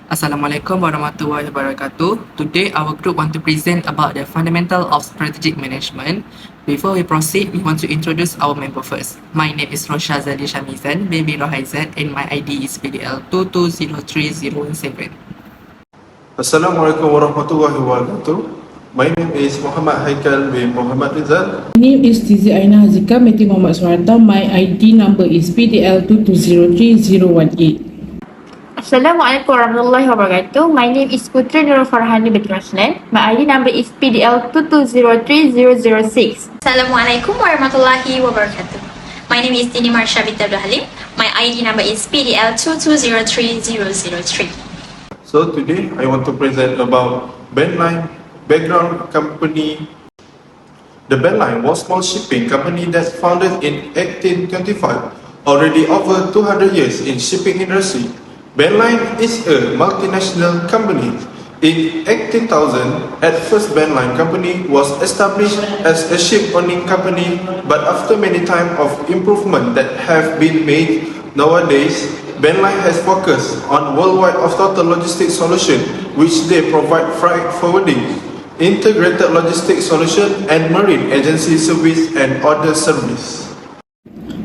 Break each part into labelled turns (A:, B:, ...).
A: Assalamualaikum warahmatullahi wabarakatuh. Today, our group want to present about the fundamental of strategic management. Before we proceed, we want to introduce our member first. My name is Roshazali Shamizan, baby Rohaizat, and my ID is PDL 2203017.
B: Assalamualaikum warahmatullahi wabarakatuh. My name is Muhammad Haiqal bin Muhammad Rizal.
C: My name is Aina Haziqah, Meti Muhammad Suharta. My ID number is PDL 2203018.
D: Assalamualaikum warahmatullahi wabarakatuh. My name is Putri Nurul Farhanum bin Rashlan. My ID number is PDL 2203006.
E: Assalamualaikum warahmatullahi wabarakatuh. My name is Marsya Halim. My ID number is PDL 2203003.
B: So today I want to present about Bandline background company. The Bandline was a small shipping company that founded in 1825, already over 200 years in shipping industry. Bandline is a multinational company. In 18,000, at first Bandline company was established as a ship-owning company, but after many times of improvement that have been made, nowadays Bandline has focused on worldwide of total logistics solution, which they provide freight forwarding, integrated logistics solution, and marine agency service and other service.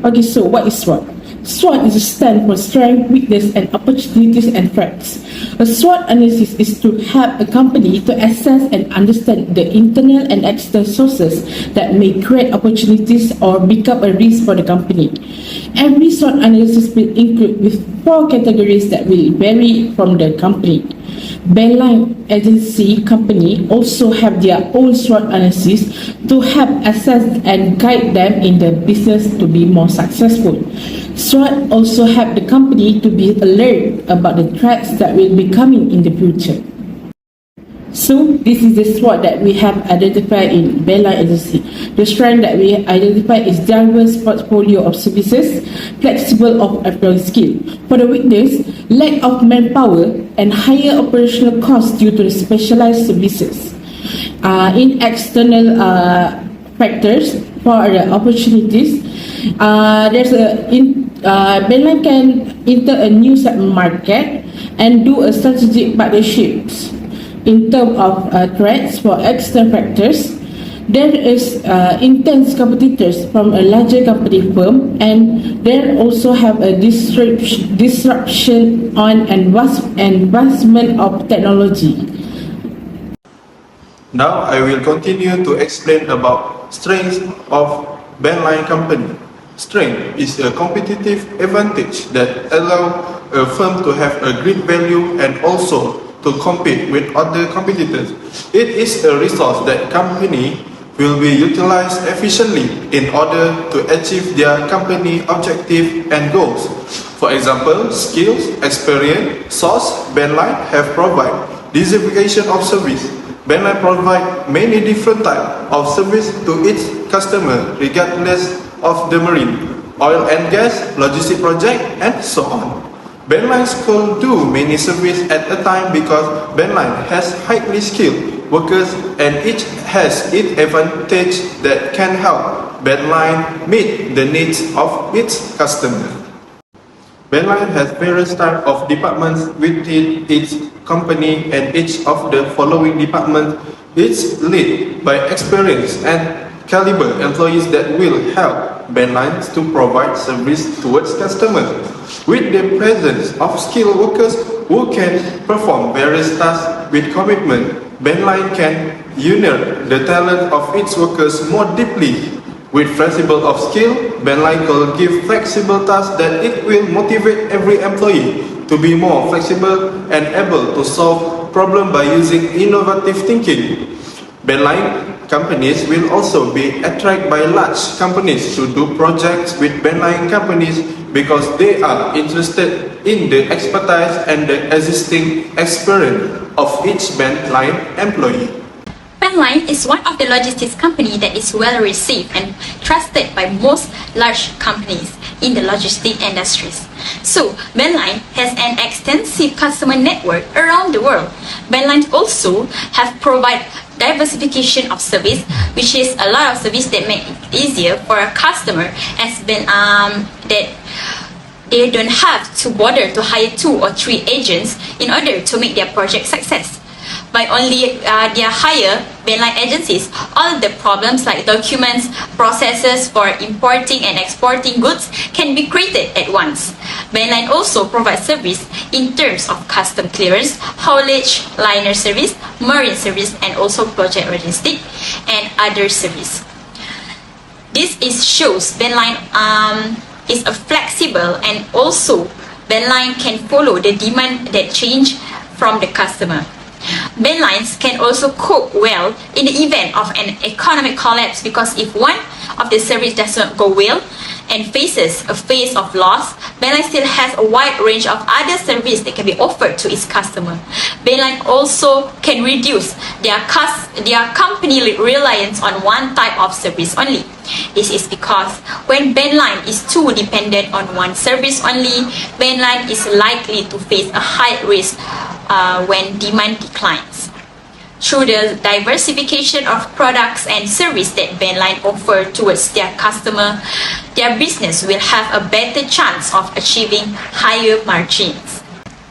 C: Okay, so what is SWOT? SWOT is a stand for strength, weakness, and opportunities and threats. A SWOT analysis is to help a company to assess and understand the internal and external sources that may create opportunities or become a risk for the company. Every SWOT analysis will include with 4 categories that will vary from the company. Bandline agency company also have their own SWOT analysis to help assess and guide them in the business to be more successful. SWOT also help the company to be alert about the threats that will be coming in the future. So this is the SWOT that we have identified in Bandline agency. The strength that we identify is diverse portfolio of services, flexible of employee skill. For the weakness, lack of manpower and higher operational costs due to the specialized services. In external factors for the opportunities, Bandline can enter a new market and do a strategic partnerships. In terms of threats for external factors, there is intense competitors from a larger company firm, and there also have a disruption on advancement of technology.
B: Now I will continue to explain about strengths of Bandline company. Strength is a competitive advantage that allow a firm to have a great value and also to compete with other competitors. It is a resource that company will be utilized efficiently in order to achieve their company objective and goals. For example, skills, experience, source, Bandline have provide diversification of service. Bandline provide many different types of service to its customer regardless of the marine, oil and gas, logistic project, and so on. Bandline could do many services at a time because Bandline has highly skilled workers and each has its advantage that can help Bandline meet the needs of its customer. Bandline has various types of departments within its company, and each of the following departments is led by experienced and caliber employees that will help Bandline to provide service towards customers. With the presence of skilled workers who can perform various tasks with commitment, Bandline can unite the talent of its workers more deeply. With flexible of skill, Bandline will give flexible tasks that it will motivate every employee to be more flexible and able to solve problems by using innovative thinking. Bandline companies will also be attracted by large companies to do projects with Bandline companies because they are interested in the expertise and the existing experience of each Bandline employee.
E: Bandline is one of the logistics company that is well received and trusted by most large companies in the logistic industries. So, Bandline has an extensive customer network around the world. Bandline also have provide diversification of service, which is a lot of service that make it easier for a customer as been that they don't have to bother to hire 2 or 3 agents in order to make their project success. By only their hire mainline agencies, all the problems like documents, processes for importing and exporting goods can be created at once. Mainline also provides service in terms of custom clearance, haulage, liner service, marine service, and also project logistics and other service. This shows Mainline is a flexible, and also Mainline can follow the demand that change from the customer. Mainlines can also cope well in the event of an economic collapse, because if one of the service does not go well and faces a phase of loss, Mainline still has a wide range of other services that can be offered to its customer. Mainline also can reduce their company reliance on one type of service only. This is because when Mainline is too dependent on one service only, Mainline is likely to face a high risk when demand declines. Through the diversification of products and service that Mainline offer towards their customer, their business will have a better chance of achieving higher margins.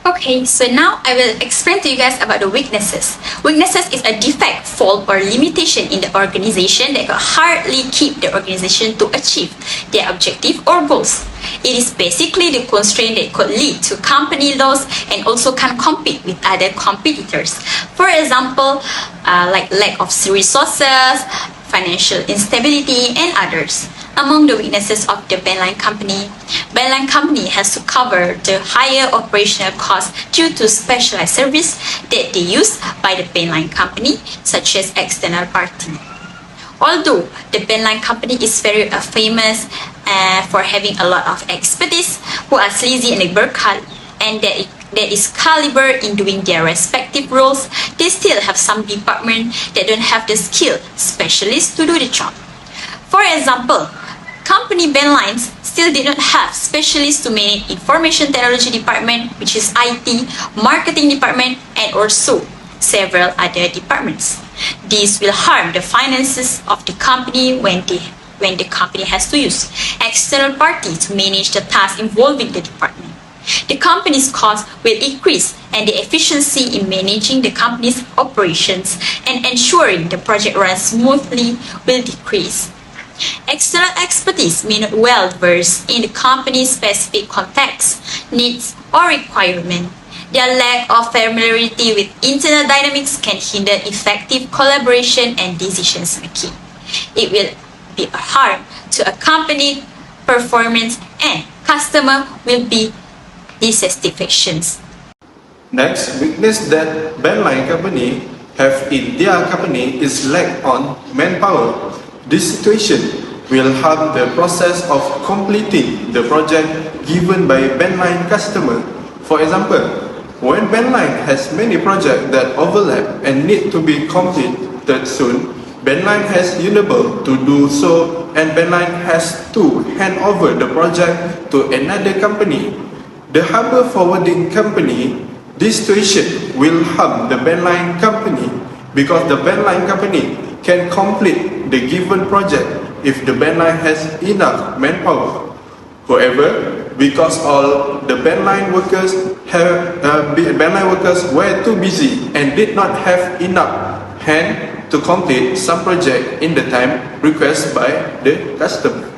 E: Okay, so now I will explain to you guys about the weaknesses. Weaknesses is a defect, fault, or limitation in the organization that can hardly keep the organization to achieve their objective or goals. It is basically the constraint that could lead to company loss and also can compete with other competitors. For example, like lack of resources, financial instability, and others. Among the weaknesses of the Mainline company has to cover the higher operational costs due to specialized service that they use by the Mainline company, such as external party. Although the Mainline company is very famous for having a lot of expertise who are sleazy and that is caliber in doing their respective roles, they still have some departments that don't have the skilled specialists to do the job. For example, company Mainlines still did not have specialists to manage information technology department, which is IT, marketing department, and also several other departments. This will harm the finances of the company when the company has to use external party to manage the tasks involving the department. The company's cost will increase, and the efficiency in managing the company's operations and ensuring the project runs smoothly will decrease. External expertise may not well versed in the company's specific context, needs, or requirement. Their lack of familiarity with internal dynamics can hinder effective collaboration and decisions making. It will be a harm to a company performance, and customer will be dissatisfactions.
B: Next weakness that Mainline company have in their company is lack on manpower. This situation will harm the process of completing the project given by Mainline customer. For example, when Mainline has many projects that overlap and need to be completed soon, Mainline has unable to do so, and Mainline has to hand over the project to another company. The harbor forwarding company, this situation will harm the Mainline company because the Mainline company can complete the given project if the Mainline has enough manpower. However, because all the Mainline workers were too busy and did not have enough hand to complete some project in the time requested by the customer.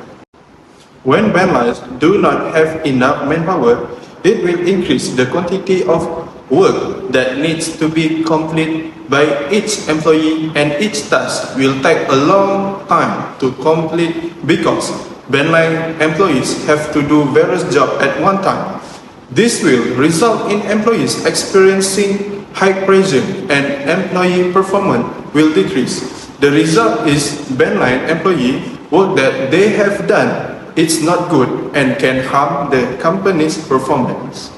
B: When Mainlines do not have enough manpower, it will increase the quantity of work that needs to be completed by each employee, and each task will take a long time to complete because Mainline employees have to do various jobs at one time. This will result in employees experiencing high pressure, and employee performance will decrease. The result is Mainline employee work that they have done it's not good and can harm the company's performance.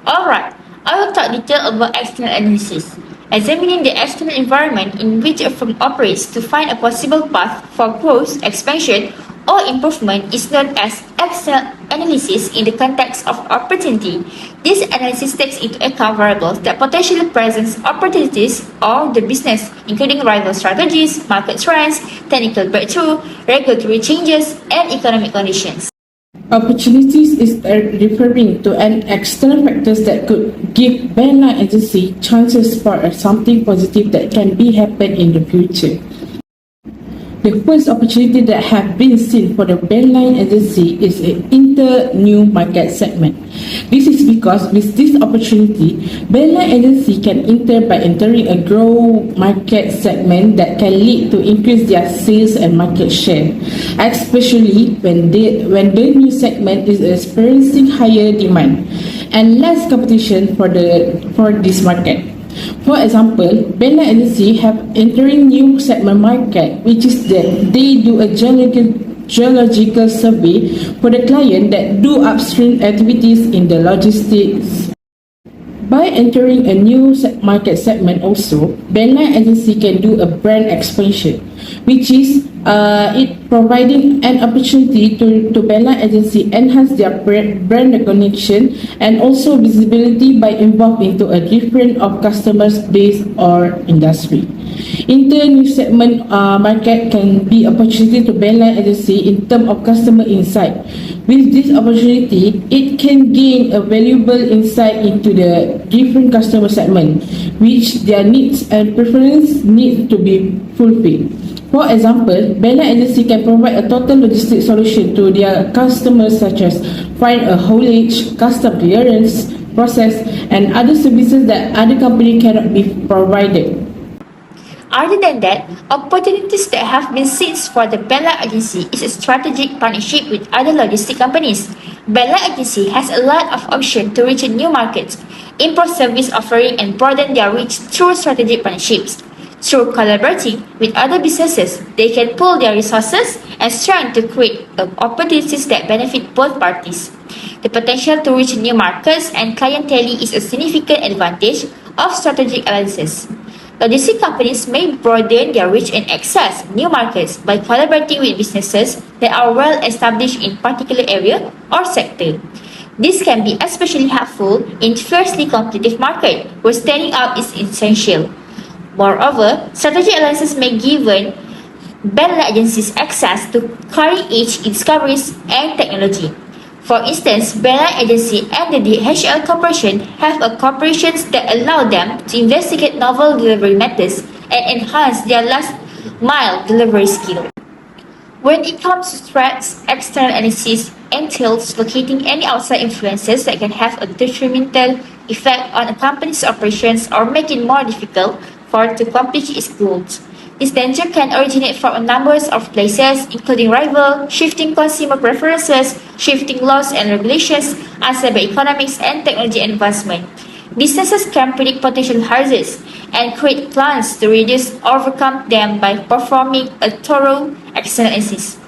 D: Alright, I will talk detail about external analysis. Examining the external environment in which a firm operates to find a possible path for growth, expansion, or improvement is known as external analysis in the context of opportunity. This analysis takes into account variables that potentially present opportunities or the business, including rival strategies, market trends, technical breakthrough, regulatory changes, and economic conditions.
C: Opportunities is referring to an external factors that could give bandline agency chances for something positive that can be happen in the future. The first opportunity that have been seen for the bandline agency is an enter new market segment. This is because with this opportunity, bandline agency can enter by entering a grow market segment that can lead to increase their sales and market share, especially when the new segment is experiencing higher demand and less competition for this market. For example, bandline agency have entering new segment market, which is that they do a geological survey for the client that do upstream activities in the logistics. By entering a new market segment also, bandline agency can do a brand expansion, which is it providing an opportunity to bandline agency enhance their brand recognition and also visibility by involving into a different of customers base or industry. Enter new segment market can be opportunity to bandline agency in terms of customer insight. With this opportunity, it can gain a valuable insight into the different customer segment, which their needs and preference need to be fulfilled. For example, bandline agency can provide a total logistics solution to their customers such as find a haulage, custom clearance, process, and other services that other company cannot be provided.
D: Other than that, opportunities that have been seized for the bandline agency is a strategic partnership with other logistic companies. Bandline agency has a lot of options to reach new markets, improve service offering, and broaden their reach through strategic partnerships. Through collaborating with other businesses, they can pool their resources and strength to create opportunities that benefit both parties. The potential to reach new markets and clientele is a significant advantage of strategic alliances. Logistic companies may broaden their reach and access new markets by collaborating with businesses that are well established in particular area or sector. This can be especially helpful in fiercely competitive market where standing out is essential. Moreover, strategic alliances may give bandline agencies access to cutting-edge discoveries and technology. For instance, bandline agency and the DHL Corporation have a corporations that allow them to investigate novel delivery methods and enhance their last-mile delivery skill. When it comes to threats, external analysis entails locating any outside influences that can have a detrimental effect on a company's operations or make it more difficult for it to accomplish its goals. This danger can originate from a number of places, including rival, shifting consumer preferences, shifting laws and regulations, unstable economics, and technology advancement. Businesses can predict potential hazards and create plans to overcome them by performing a thorough external analysis.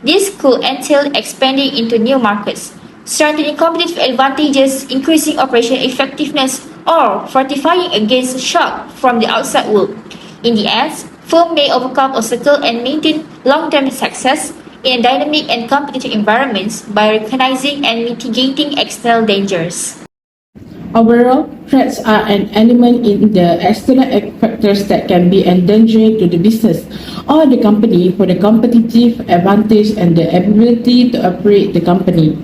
D: This could entail expanding into new markets, strengthening competitive advantages, increasing operational effectiveness, or fortifying against shock from the outside world. In the end, firms may overcome obstacles and maintain long-term success in a dynamic and competitive environments by recognizing and mitigating external dangers.
C: Overall, threats are an element in the external factors that can be endangering to the business or the company for the competitive advantage and the ability to operate the company.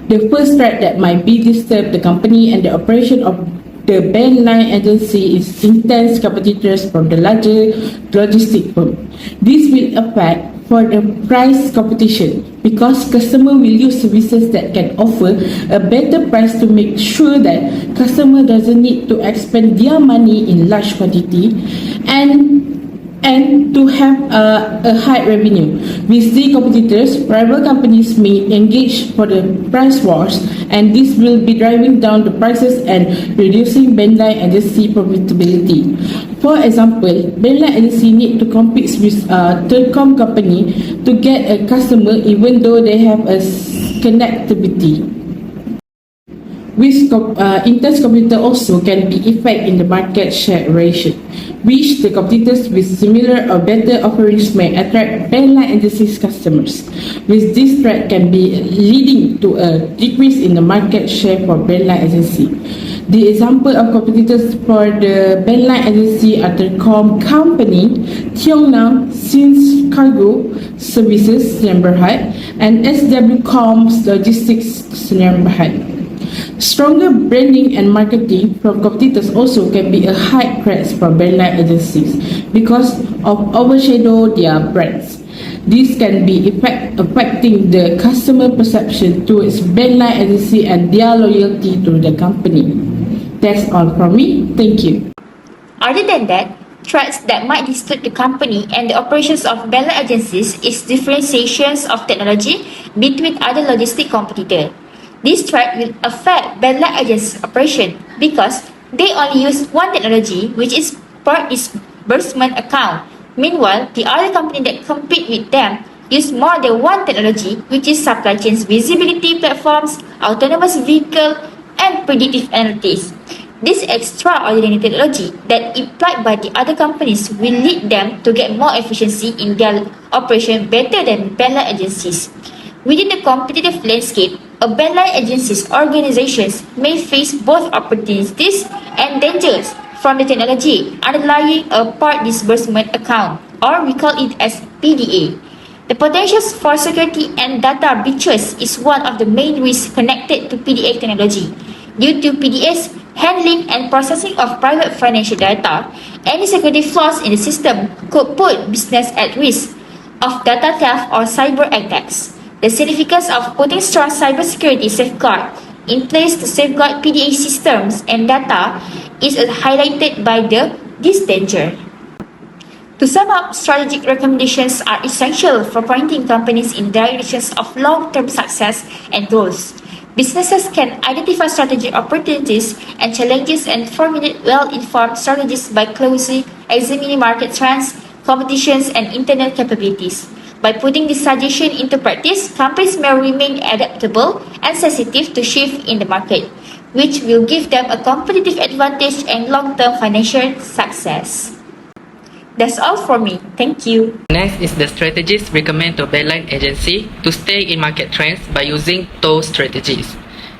C: The first threat that might be disturb the company and the operation of the bandline agency is intense competitors from the larger logistic firm. This will affect for the price competition because customer will use services that can offer a better price to make sure that customer doesn't need to expend their money in large quantity and to have a high revenue. With the competitors, rival companies may engage for the price wars, and this will be driving down the prices and reducing bandline agency profitability. For example, bandline agency need to compete with a telecom company to get a customer even though they have a connectivity. With intense competitor also can be effect in the market share ratio, which the competitors with similar or better offerings may attract bandline agencies customers. With this threat can be leading to a decrease in the market share for bandline agency. The example of competitors for the bandline agency are the company Tiong Nam Since Cargo Services Sdn Bhd and SWCom's logistics Penambahan. Stronger branding and marketing from competitors also can be a high threat for bandline agencies because of overshadow their brands. This can be affecting the customer perception towards bandline agency and their loyalty to the company. That's all from me. Thank you.
D: Other than that, threats that might disturb the company and the operations of bandline agencies is differentiations of technology between other logistic competitors. This threat will affect bandline agencies' operation because they only use one technology, which is per disbursement account. Meanwhile, the other company that compete with them use more than one technology, which is supply chain visibility platforms, autonomous vehicle, and predictive analytics. This extraordinary technology that employed by the other companies will lead them to get more efficiency in their operation better than bandline agencies. Within the competitive landscape, a bandline agency's organizations may face both opportunities and dangers from the technology underlying a part disbursement account, or we call it as PDA. The potentials for security and data breaches is one of the main risks connected to PDA technology. Due to PDA's handling and processing of private financial data, any security flaws in the system could put business at risk of data theft or cyber attacks. The significance of putting strong cybersecurity safeguard in place to safeguard PDA systems and data is highlighted by this danger. To sum up, strategic recommendations are essential for pointing companies in directions of long-term success and goals. Businesses can identify strategic opportunities and challenges and formulate well-informed strategies by closely examining market trends, competitions, and internal capabilities. By putting this suggestion into practice, companies may remain adaptable and sensitive to shifts in the market, which will give them a competitive advantage and long-term financial success. That's all for me. Thank you.
A: Next is the strategies recommend to bandline agency to stay in market trends by using TOW strategies.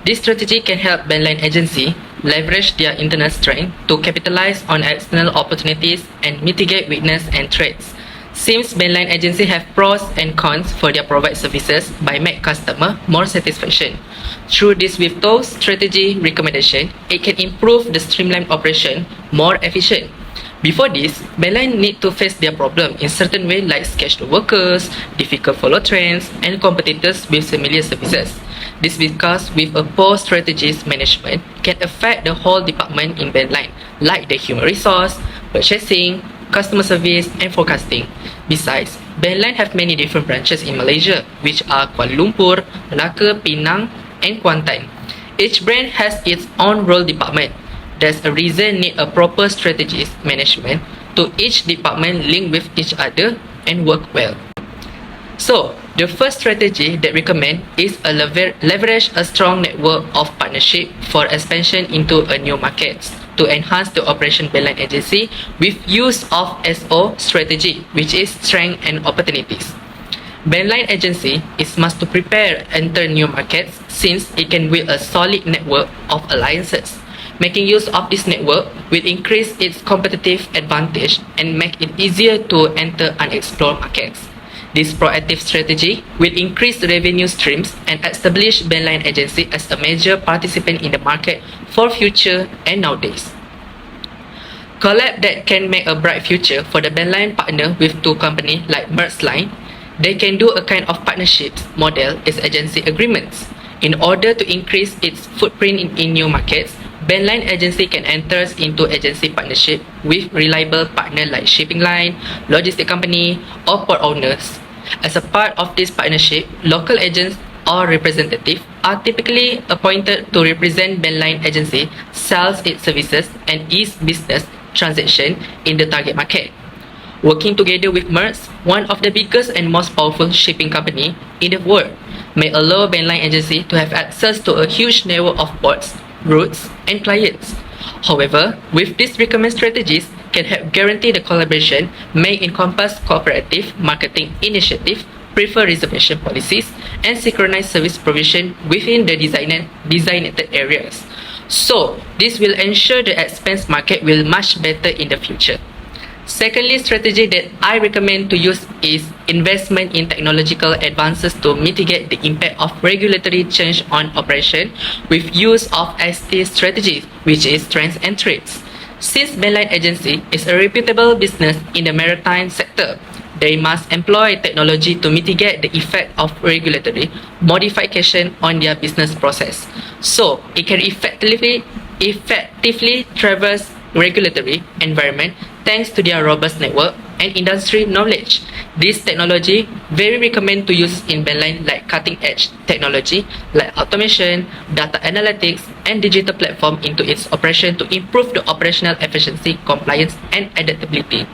A: This strategy can help bandline agency leverage their internal strength to capitalize on external opportunities and mitigate weakness and threats. Since bandline agency have pros and cons for their provide services by make customer more satisfaction. Through this with TOW strategy recommendation, it can improve the streamlined operation more efficient. Before this, bandline need to face their problem in certain way like scheduled workers, difficult follow trends, and competitors with familiar services. This because with a poor strategies management can affect the whole department in bandline, like the human resource, purchasing, customer service, and forecasting. Besides, bandline have many different branches in Malaysia, which are Kuala Lumpur, Melaka, Penang, and Kuantan. Each brand has its own role department. There's a reason need a proper strategies management to each department link with each other and work well. So, the first strategy that recommend is a leverage a strong network of partnership for expansion into a new markets to enhance the operation bandline agency with use of SO strategy, which is strength and opportunities. Bandline agency is must to prepare enter new markets since it can build a solid network of alliances. Making use of this network will increase its competitive advantage and make it easier to enter unexplored markets. This proactive strategy will increase revenue streams and establish bandline agency as a major participant in the market for future and nowadays. Collab that can make a bright future for the bandline partner with two companies like Marsya. They can do a kind of partnerships model as agency agreements. In order to increase its footprint in new markets, bandline agency can enter into agency partnership with reliable partner like shipping line, logistic company, or port owners. As a part of this partnership, local agents or representatives are typically appointed to represent bandline agency, sells its services, and ease business transaction in the target market. Working together with Maersk, one of the biggest and most powerful shipping company in the world, may allow bandline agency to have access to a huge network of ports, routes, and clients. However, with these recommended strategies can help guarantee the collaboration may encompass cooperative marketing initiative, prefer reservation policies, and synchronized service provision within the designated areas. So, this will ensure the expense market will much better in the future. Secondly, strategy that I recommend to use is investment in technological advances to mitigate the impact of regulatory change on operation with use of ST strategies, which is strengths and traits. Since Bank Agency is a reputable business in the maritime sector, they must employ technology to mitigate the effect of regulatory modification on their business process, so it can effectively traverse regulatory environment thanks to their robust network and industry knowledge. This technology very recommend to use in Bank like cutting edge technology like automation, data analytics, and digital platform into its operation to improve the operational efficiency, compliance, and adaptability.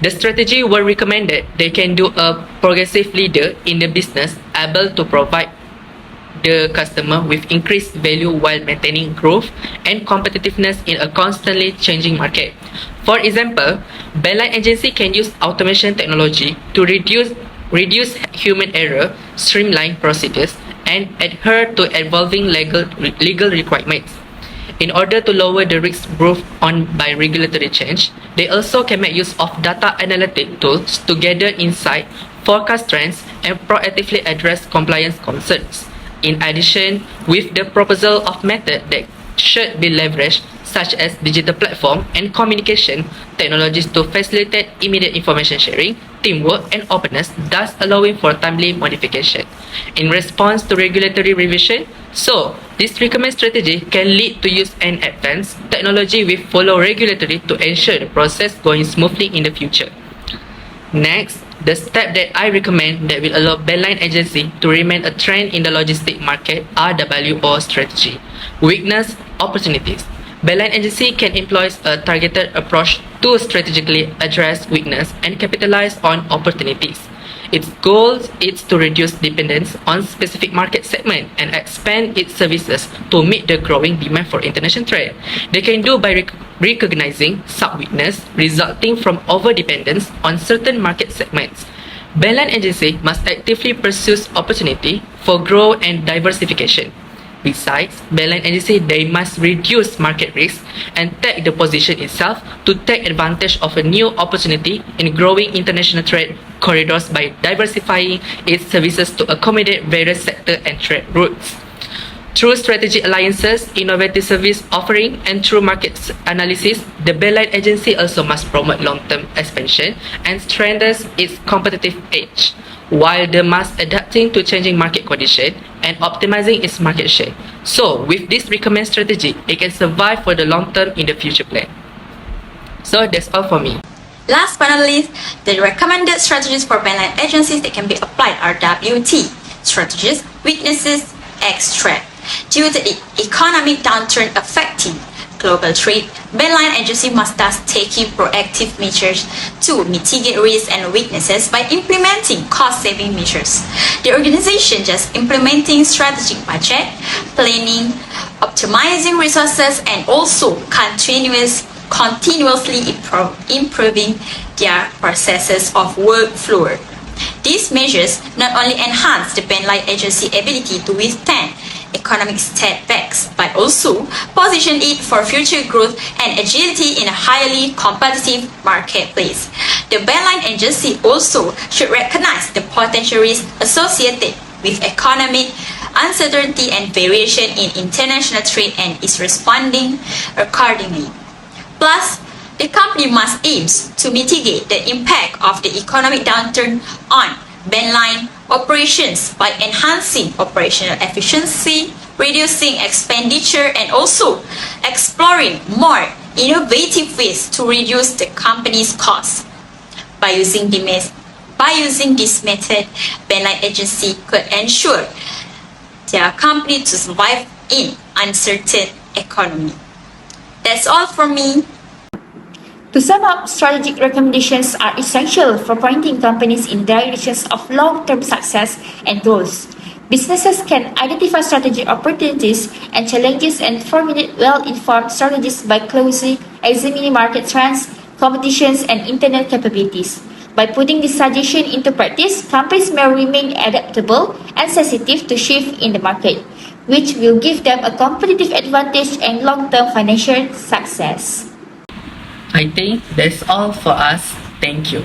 A: The strategy were recommended they can do a progressive leader in the business able to provide the customer with increased value while maintaining growth and competitiveness in a constantly changing market. For example, Bank Agency can use automation technology to reduce human error, streamline procedures, and adhere to evolving legal requirements. In order to lower the risk brought on by regulatory change, they also can make use of data analytic tools to gather insight, forecast trends, and proactively address compliance concerns. In addition, with the proposal of method that should be leveraged, such as digital platform and communication technologies to facilitate immediate information sharing, teamwork, and openness, thus allowing for timely modification in response to regulatory revision. So, this recommended strategy can lead to use an advanced technology with follow regulatory to ensure the process going smoothly in the future. Next, the step that I recommend that will allow Bank Agency to remain a trend in the logistic market are WO strategy. Weakness, opportunities. Bank Agency can employ a targeted approach to strategically address weakness and capitalize on opportunities. Its goal is to reduce dependence on specific market segment and expand its services to meet the growing demand for international trade. They can do by recognizing sub-weakness resulting from over-dependence on certain market segments. Bank Agency must actively pursue opportunity for growth and diversification. Besides, Bank Agency they must reduce market risk and take the position itself to take advantage of a new opportunity in growing international trade corridors by diversifying its services to accommodate various sector and trade routes. Through strategic alliances, innovative service offering, and through market analysis, the Bank Agency also must promote long-term expansion and strengthen its competitive edge, while they must adapting to changing market conditions and optimizing its market share. So, with this recommended strategy, it can survive for the long term in the future plan. So, that's all for me.
E: Last but not least, the recommended strategies for Bank agencies that can be applied are WT strategies, weaknesses, X threat. Due to the economic downturn affecting global trade, Bank Agency must thus taking proactive measures to mitigate risks and weaknesses by implementing cost-saving measures. The organization just implementing strategic budget, planning, optimizing resources, and also continuously improving their processes of workflow. These measures not only enhance the Bank Agency ability to withstand economic setbacks, but also position it for future growth and agility in a highly competitive marketplace. The Bank Agency also should recognize the potential risks associated with economic uncertainty and variation in international trade and is responding accordingly. Plus, the company must aim to mitigate the impact of the economic downturn on Bank operations by enhancing operational efficiency, reducing expenditure, and also exploring more innovative ways to reduce the company's costs. By using this method, Bank Agency could ensure their company to survive in uncertain economy. That's all from me.
D: To sum up, strategic recommendations are essential for pointing companies in directions of long-term success and goals. Businesses can identify strategic opportunities and challenges and formulate well-informed strategies by closely examining market trends, competitions, and internal capabilities. By putting this suggestion into practice, companies may remain adaptable and sensitive to shifts in the market, which will give them a competitive advantage and long-term financial success.
A: I think that's all for us. Thank you.